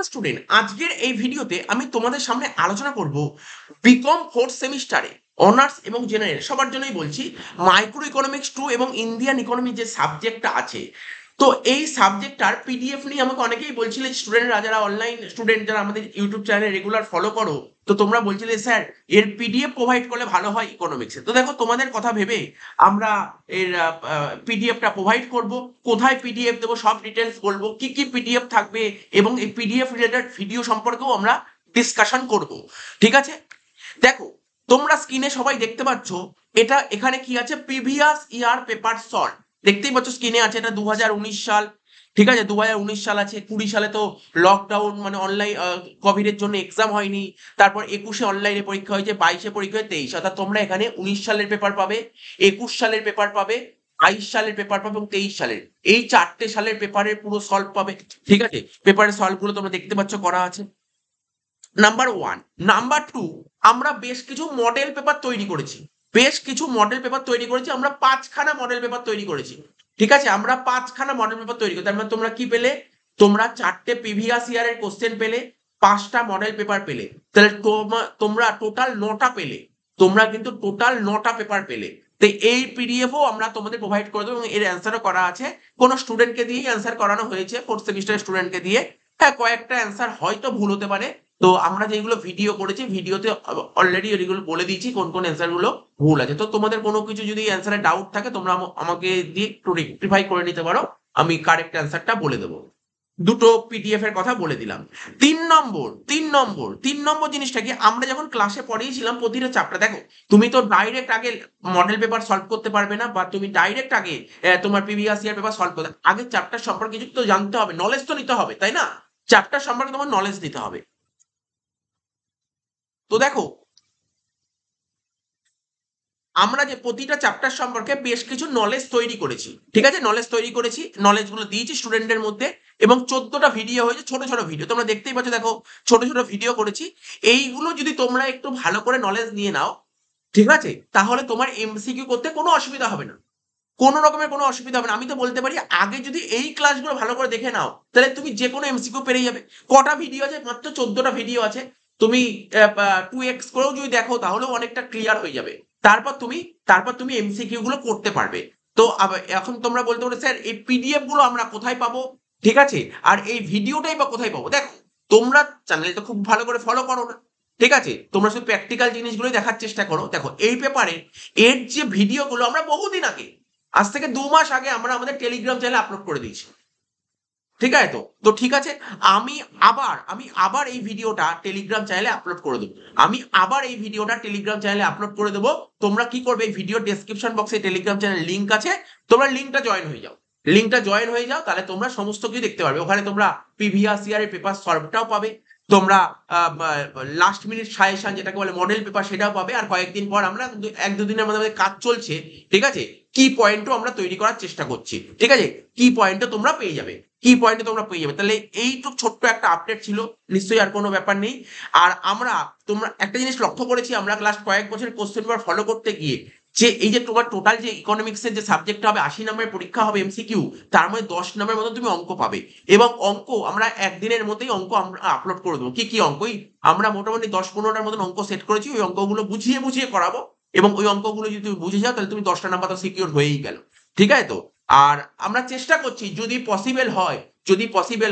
Student, আজকের এই ভিডিওতে আমি তোমাদের সামনে আলোচনা করব বিকম ফোর্থ সেমিস্টারে অনার্স এবং জেনারেল সবার জন্যই বলছি মাইক্রো ইকোনমিক্স 2 এবং ইন্ডিয়ান ইকোনমি যে সাবজেক্টটা আছে। তো এই সাবজেক্টটার পিডিএফ নিয়ে আমাকে অনেকেই বলছিলে, স্টুডেন্টরা যারা অনলাইন স্টুডেন্ট যারা আমাদের ইউটিউব চ্যানেলে রেগুলার ফলো করো, তো তোমরা বলছিলে স্যার এর পিডিএফ প্রোভাইড করলে ভালো হয় ইকোনমিক্সে। তো দেখো, তোমাদের কথা ভেবে আমরা এর পিডিএফটা প্রোভাইড করব। কোথায় পিডিএফ দেবো সব ডিটেলস বলবো, কি কি পিডিএফ থাকবে এবং এই পিডিএফ রিলেটেড ভিডিও সম্পর্কেও আমরা ডিসকাশন করব। ঠিক আছে, দেখো তোমরা স্ক্রিনে সবাই দেখতে পাচ্ছ, এটা এখানে কি আছে, প্রিভিয়াস ইয়ার পেপার সলভ। দেখতেই পাচ্ছ স্ক্রিনে আছে, এটা 2019 সাল। ঠিক আছে, 2019 সাল আছে। 20 সালে তো লকডাউন মানে অনলাইন কোভিডের জন্য এক্সাম হয়নি। তারপর 21-এ অনলাইনে পরীক্ষা হয়েছে, 22-এ পরীক্ষা হয়েছে, 23। অর্থাৎ তোমরা এখানে 19 সালের পেপার পাবে, 21 সালের পেপার পাবে, 22 সালের পেপার পাবে এবং 23 সালের। এই 4টে সালের পেপারের পুরো সলভ পাবে। ঠিক আছে, পেপারের সলভ গুলো তোমরা দেখতে পাচ্ছ করা আছে। নাম্বার 1। নাম্বার 2, আমরা বেশ কিছু মডেল পেপার তৈরি করেছি। আমরা 5খানা মডেল পেপার তৈরি করেছি। ঠিক আছে, আমরা 5খানা মডেল পেপার তৈরি করি। তার মানে তোমরা কি পেলে, তোমরা 4টে প্রিভিয়াস ইয়ারের কোশ্চেন পেলে, 5টা মডেল পেপার পেলে। তাহলে তোমরা টোটাল 9টা পেলে। তোমরা কিন্তু টোটাল 9টা পেপার পেলে। তো এই পিডিএফও আমরা তোমাদের প্রোভাইড করে দেবো এবং এর অ্যান্সারও করা আছে। কোনো স্টুডেন্টকে দিয়েই অ্যান্সার করানো হয়েছে, ফোর্থ সেমিস্টারের স্টুডেন্টকে দিয়ে। হ্যাঁ, কয়েকটা অ্যান্সার হয়তো ভুল হতে পারে। তো আমরা যেগুলো ভিডিও করেছি, ভিডিওতে অলরেডি এগুলো বলে দিয়েছি কোন কোন অ্যান্সার গুলো ভুল আছে। তো তোমাদের কোনো কিছু যদি অ্যান্সারে ডাউট থাকে, তোমরা আমাকে দিয়ে একটু রেকটিফাই করে নিতে পারো, আমি কারেক্ট অ্যান্সারটা বলে দেবো। দুটো পিডিএফ এর কথা বলে দিলাম। 3 নম্বর জিনিসটা কি, আমরা যখন ক্লাসে পড়িয়েছিলাম প্রতিটা চ্যাপ্টার, দেখো তুমি তো ডাইরেক্ট আগে মডেল পেপার সলভ করতে পারবে না, বা তুমি ডাইরেক্ট আগে তোমার প্রিভিয়াস ইয়ার পেপার সলভ করতে, আগে চ্যাপ্টার সম্পর্কে কিছু তো জানতে হবে, নলেজ তো নিতে হবে, তাই না? চ্যাপ্টার সম্পর্কে তোমার নলেজ নিতে হবে। তো দেখো, আমরা যে প্রতিটা চ্যাপ্টার সম্পর্কে বেশ কিছু নলেজ তৈরি করেছি। ঠিক আছে, নলেজ গুলো দিয়েছি স্টুডেন্টের মধ্যে, এবং 14টা ভিডিও হয়েছে, ছোট ছোট ভিডিও তোমরা দেখতেই পাচ্ছ। দেখো, ছোট ছোট ভিডিও করেছি। এইগুলো যদি তোমরা একটু ভালো করে নলেজ নিয়ে নাও, ঠিক আছে, তাহলে তোমার এমসিকিউ করতে কোনো অসুবিধা হবে না। কোনো রকমের কোনো অসুবিধা হবে না। আমি তো বলতে পারি, আগে যদি এই ক্লাসগুলো ভালো করে দেখে নাও, তাহলে তুমি যে কোনো এমসিকিউ পেরে যাবে। কটা ভিডিও আছে? মাত্র 14টা ভিডিও আছে। তুমি 2x করেও যদি দেখো, তাহলেও অনেকটা ক্লিয়ার হয়ে যাবে। তারপর তুমি তারপর তুমি এমসিকিউ গুলো করতে পারবে। তো এখন তোমরা বলতে পারো, স্যার এই পিডিএফ গুলো আমরা কোথায় পাবো? ঠিক আছে, আর এই ভিডিওটাই বা কোথায় পাবো? দেখো, তোমরা চ্যানেলটা খুব ভালো করে ফলো করো না। ঠিক আছে, তোমরা শুধু প্র্যাকটিক্যাল জিনিসগুলোই দেখার চেষ্টা করো। দেখো, এই পেপারে এর যে ভিডিওগুলো আমরা বহুদিন আগে, আজ থেকে 2 মাস আগে আমরা আমাদের টেলিগ্রাম চ্যানেলে আপলোড করে দিয়েছি। ঠিক আছে, তো ঠিক আছে, আমি আবার এই ভিডিওটা টেলিগ্রাম চ্যানেলে আপলোড করে দেবো। তোমরা কি করবে, এই ভিডিও ডেসক্রিপশন বক্সে টেলিগ্রাম চ্যানেল লিংক আছে। তোমরা লিংকটা জয়েন হয়ে যাও, তাহলে তোমরা সমস্ত কিছু দেখতে পারবে। ওখানে তোমরা প্রিভিয়াস ইয়ারের পেপার সলভটাও পাবে। তোমরা লাস্ট মিনিট সাজেশন যেটাকে বলে মডেল পেপার, সেটাও পাবে। আর কয়েকদিন পর আমরা 1-2 দিনের মধ্যে আমাদের কাজ চলছে। ঠিক আছে, কি পয়েন্টও আমরা তৈরি করার চেষ্টা করছি। ঠিক আছে, কি পয়েন্টও তোমরা পেয়ে যাবে। তাহলে এইটুক ছোট্ট একটা আপডেট ছিল, নিশ্চয়ই আর কোনো ব্যাপার নেই। আর তোমরা একটা জিনিস লক্ষ্য করেছি, আমরা লাস্ট কয়েক বছর কোশ্চেন পেপার ফলো করতে গিয়ে, যে এই যে তোমার টোটাল যে ইকোনমিক্সের যে সাবজেক্ট হবে, 80 নম্বরের পরীক্ষা হবে এমসিকিউ, তার মধ্যে 10 নম্বরের মতো তুমি অঙ্ক পাবে। এবং অঙ্ক আমরা একদিনের মধ্যেই অঙ্ক আমরা আপলোড করে দেবো। কি কি অঙ্কই আমরা মোটামুটি 10-15টার মতন অঙ্ক সেট করেছি। ওই অঙ্কগুলো বুঝিয়ে বুঝিয়ে করাবো, এবং ওই অঙ্কগুলো যদি তুমি বুঝে যাও, তাহলে তুমি 10টা নাম্বার তো সিকিউর হয়েই গেল। ঠিক আছে তো, আর আমরা চেষ্টা করছি যদি পসিবল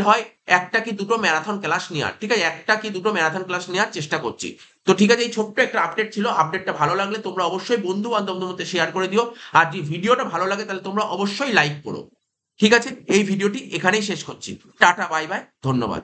হয় একটা কি দুটো ম্যারাথন ক্লাস নেওয়ার। ঠিক আছে, একটা কি দুটো ম্যারাথন ক্লাস নেওয়ার চেষ্টা করছি। তো ঠিক আছে, এই ছোট্ট একটা আপডেট ছিল। আপডেটটা ভালো লাগলে তোমরা অবশ্যই বন্ধু বান্ধবদের মধ্যে শেয়ার করে দিও। আর যদি ভিডিওটা ভালো লাগে, তাহলে তোমরা অবশ্যই লাইক করো। ঠিক আছে, এই ভিডিওটি এখানেই শেষ করছি। টাটা, বাই বাই, ধন্যবাদ।